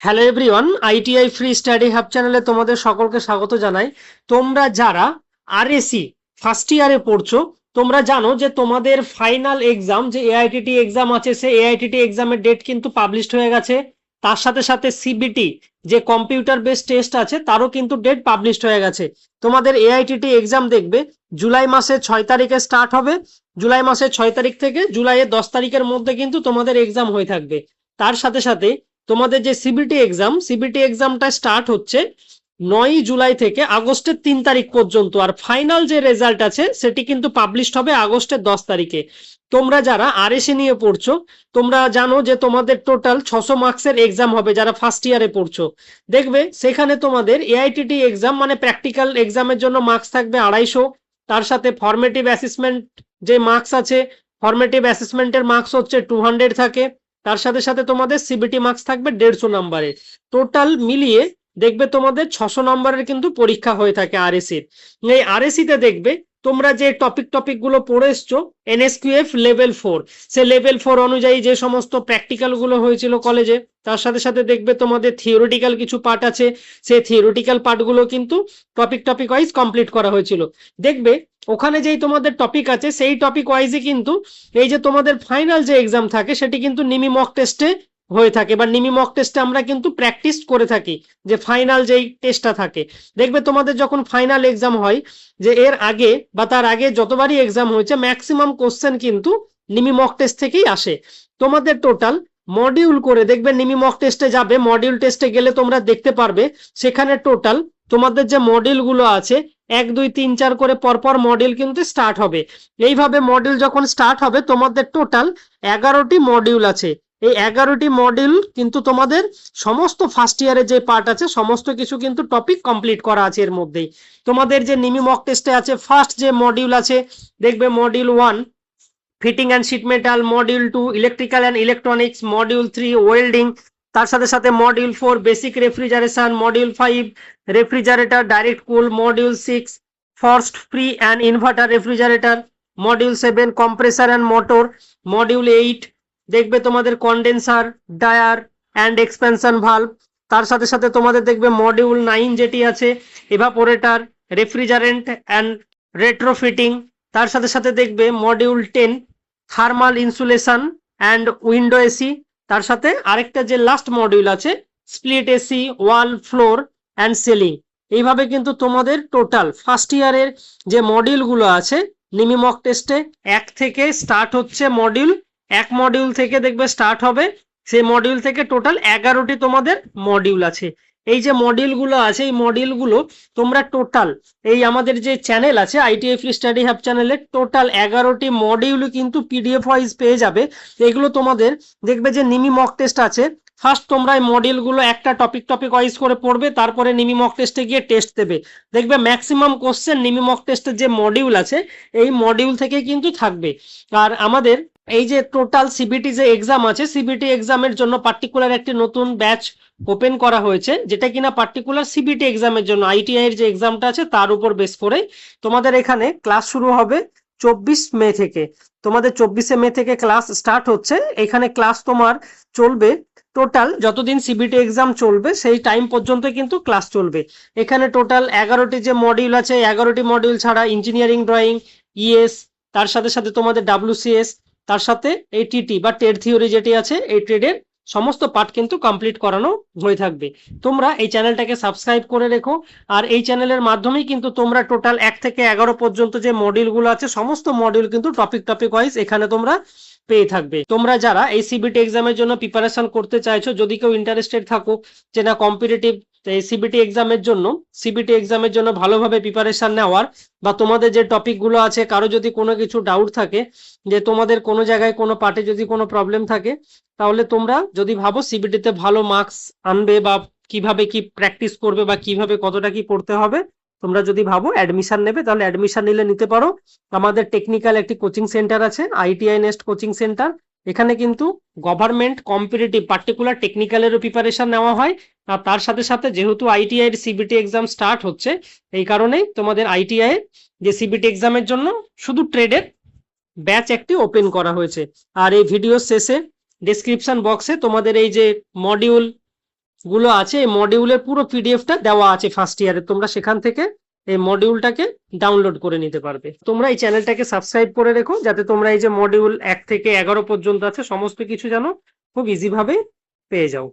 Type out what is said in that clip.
Hello everyone, ITI free study hub চ্যানেলে তোমাদের সকলকে স্বাগত জানাই। তোমরা যারা আরএসি ফার্স্ট ইয়ারে পড়ছো, তোমরা জানো যে তোমাদের ফাইনাল এক্সাম যে এআইটিটি এক্সাম আছে, সেই এআইটিটি এক্সামের ডেট কিন্তু পাবলিশড হয়ে গেছে। তার সাথে সাথে সিবিটি যে কম্পিউটার বেসড টেস্ট আছে তারও কিন্তু ডেট পাবলিশড হয়ে গেছে। তোমাদের এআইটিটি এক্সাম দেখবে জুলাই মাসের 6 তারিখে স্টার্ট হবে। জুলাই মাসের 6 তারিখ থেকে জুলাইয়ের 10 তারিখের মধ্যে কিন্তু তোমাদের এক্সাম হয়ে থাকবে। তার সাথে সাথে তোমাদের যে সিবিটি এক্সামটা স্টার্ট হচ্ছে 9 জুলাই থেকে আগস্টের 3 তারিখ পর্যন্ত, আর ফাইনাল যে রেজাল্ট আছে সেটি কিন্তু পাবলিশড হবে আগস্টের 10 তারিখে। তোমরা যারা আরএসি নিয়ে পড়ছো, তোমরা জানো যে তোমাদের টোটাল 600 মার্কসের এক্সাম হবে যারা ফার্স্ট ইয়ারে পড়ছো। দেখবে সেখানে তোমাদের এআইটিটি এক্সাম মানে প্র্যাকটিক্যাল এক্সামের জন্য মার্কস থাকবে 250। তার সাথে ফর্মেটিভ অ্যাসেসমেন্ট যে মার্কস আছে, ফর্মেটিভ অ্যাসেসমেন্টের মার্কস হচ্ছে 200 থাকে। তার সাথে সাথে তোমাদের সিবিটি মার্কস থাকবে 150 নম্বরে। টোটাল মিলিয়ে দেখবে তোমাদের 600 নম্বরের কিন্তু পরীক্ষা হয়ে থাকে আরএসির। এই আরএসিতে দেখবে তোমরা যে টপিক গুলো পড়ে এসছো এনএসকিউএফ লেভেল 4, সে লেভেল 4 অনুযায়ী যে সমস্ত প্র্যাকটিক্যাল গুলো হয়েছিল কলেজে, তার সাথে সাথে দেখবে তোমাদের থিওরিটিক্যাল কিছু পার্ট আছে, সেই থিওরিটিক্যাল পার্টগুলো কিন্তু টপিক ওয়াইজ কমপ্লিট করা হয়েছিল। দেখবে ওখানে যেই তোমাদের টপিক আছে সেই টপিক ওয়াইজই কিন্তু এই যে তোমাদের ফাইনাল যে এক্সাম থাকে সেটি কিন্তু নিমি মক টেস্টে হয়ে থাকে, বা নিমি মক টেস্টে আমরা কিন্তু প্র্যাকটিস করে থাকি যে ফাইনাল যেই টেস্টটা থাকে। দেখবে তোমাদের যখন ফাইনাল এক্সাম হয়, যে এর আগে বা তার আগে যতবারই এক্সাম হয়েছে ম্যাক্সিমাম কোশ্চেন কিন্তু নিমি মক টেস্ট থেকেই আসে। তোমাদের টোটাল মডিউল করে দেখবে নিমি মক টেস্টে যাবে, মডিউল টেস্টে গেলে তোমরা দেখতে পারবে সেখানে টোটাল তোমাদের যে মডিউলগুলো আছে 1 2 3 4 করে পরপর মডিউল কিন্তু স্টার্ট হবে। এইভাবে মডিউল যখন স্টার্ট হবে তোমাদের টোটাল 11টি মডিউল আছে। এই 11টি মডিউল কিন্তু তোমাদের সমস্ত ফার্স্ট ইয়ারে যে পার্ট আছে সমস্ত কিছু কিন্তু টপিক কমপ্লিট করা আছে এর মধ্যেই। তোমাদের যে নিমি মক টেস্টে আছে ফার্স্ট যে মডিউল আছে, দেখবে module 1 fitting and sheet metal, module 2 electrical and electronics, module 3 welding, তার সাথে সাথে module 4 basic refrigeration, module 5 refrigerator direct cool, module 6 forced free and inverter refrigerator, module 7 compressor and motor, module 8 দেখবে তোমাদের condenser dryer and expansion valve. তার সাথে সাথে তোমাদের দেখবে মডিউল 9 যেটি আছে এভাপোরেটর, রেফ্রিজারেন্ট অ্যান্ড রেট্রোফিটিং। তার সাথে সাথে দেখবে module 10 thermal insulation and window AC. তার সাথে আরেকটা যে লাস্ট মডিউল আছে split AC, wall, floor and ceiling. এইভাবে কিন্তু তোমাদের টোটাল ফার্স্ট ইয়ারের যে মডিউলগুলো আছে নিমি মক টেস্টে 1 থেকে স্টার্ট হচ্ছে মডিউল, 1 মডিউল থেকে দেখবে স্টার্ট হবে, সেই মডিউল থেকে টোটাল 11টি তোমাদের মডিউল আছে। এই যে মডিউলগুলো আছে এই মডিউলগুলো তোমরা টোটাল এই আমাদের যে চ্যানেল আছে আইটিআই ফ্রি স্টাডি হাব চ্যানেলে টোটাল 11টি মডিউল কিন্তু পিডিএফ ওয়াইজ পেয়ে যাবে। এগুলো তোমাদের দেখবে যে নিমি মক টেস্ট আছে, ফার্স্ট তোমরা এই মডিউলগুলো একটা টপিক ওয়াইজ করে পড়বে, তারপরে নিমি মক টেস্টে গিয়ে টেস্ট দেবে। দেখবে ম্যাক্সিমাম কোশ্চেন নিমি মক টেস্টের যে মডিউল আছে এই মডিউল থেকে কিন্তু থাকবে। আর আমাদের এই যে টোটাল সিবিটি যে এক্সাম আছে সিবিটি এক্সামের জন্য পার্টিকুলার একটি নতুন ব্যাচ ওপেন করা হয়েছে, যেটা কিনা পার্টিকুলার সিবিটি এক্সামের জন্য আইটিআই এর যে এক্সামটা আছে তার উপর বেস করে তোমাদের এখানে ক্লাস শুরু হবে 24 মে থেকে। তোমাদের 24 মে থেকে ক্লাস স্টার্ট হচ্ছে। এখানে ক্লাস তোমার চলবে টোটাল যতদিন সিবিটি এক্সাম চলবে সেই টাইম পর্যন্ত কিন্তু ক্লাস চলবে। এখানে টোটাল 11টি যে মডিউল আছে 11টি মডিউল ছাড়া ইঞ্জিনিয়ারিং ড্রয়িং, ইএস, তার সাথে সাথে তোমাদের ডাব্লিউসিএস, তার সাথে এই টিটি বা ট্রেড থিওরি যেটি আছে এই ট্রেডের সমস্ত পার্ট কিন্তু কমপ্লিট করানো হয়ে থাকবে। তোমরা এই চ্যানেলটাকে সাবস্ক্রাইব করে রেখো, আর এই চ্যানেলের মাধ্যমেই কিন্তু তোমরা টোটাল 1 থেকে 11 পর্যন্ত যে মডিউলগুলো আছে সমস্ত মডিউল কিন্তু টপিক ওয়াইজ এখানে তোমরা পেয়ে থাকবে। তোমরা যারা এই সিবিটি এক্সামের জন্য প্রিপারেশন করতে চাইছো, যদি কেউ ইন্টারেস্টেড থাকো যে না কম্পিটিটিভ সিবিটি এক্সামের জন্য ভালোভাবে প্রিপারেশন নেওয়ার, বা তোমাদের যে টপিকগুলো আছে কারো যদি কোনো কিছু ডাউট থাকে, যে তোমাদের কোনো জায়গায় কোনো পার্টে যদি কোনো প্রবলেম থাকে, তাহলে তোমরা যদি ভাবো সিবিটিতে ভালো মার্কস আনবে বা কিভাবে কি প্র্যাকটিস করবে বা কিভাবে কতটা কি পড়তে হবে, তোমরা যদি ভাবো অ্যাডমিশন নেবে তাহলে অ্যাডমিশন নিলে নিতে পারো। আমাদের টেকনিক্যাল একটি কোচিং সেন্টার আছে আইটিআই নেস্ট কোচিং সেন্টার। এখানে কিন্তু গভর্নমেন্ট কম্পিটিটিভ পার্টিকুলার টেকনিক্যালেরও প্রিপারেশন নেওয়া হয়। আর তার সাথে সাথে যেহেতু আইটিআই এর সিবিটি এক্সাম স্টার্ট হচ্ছে, এই কারণেই তোমাদের আইটিআই যে সিবিটি এক্সামের জন্য শুধু ট্রেডের ব্যাচ একটি ওপেন করা হয়েছে। আর এই ভিডিও শেষে ডেসক্রিপশন বক্সে তোমাদের এই যে মডিউল গুলো আছে এই মডিউলের পুরো পিডিএফটা দেওয়া আছে ফার্স্ট ইয়ারে, তোমরা সেখান থেকে এই মডিউলটাকে ডাউনলোড করে নিতে পারবে। তোমরা এই চ্যানেলটাকে সাবস্ক্রাইব করে রেখো যাতে তোমরা এই যে মডিউল 1 থেকে 11 পর্যন্ত আছে সমস্ত কিছু জানো খুব ইজি ভাবে পেয়ে যাও।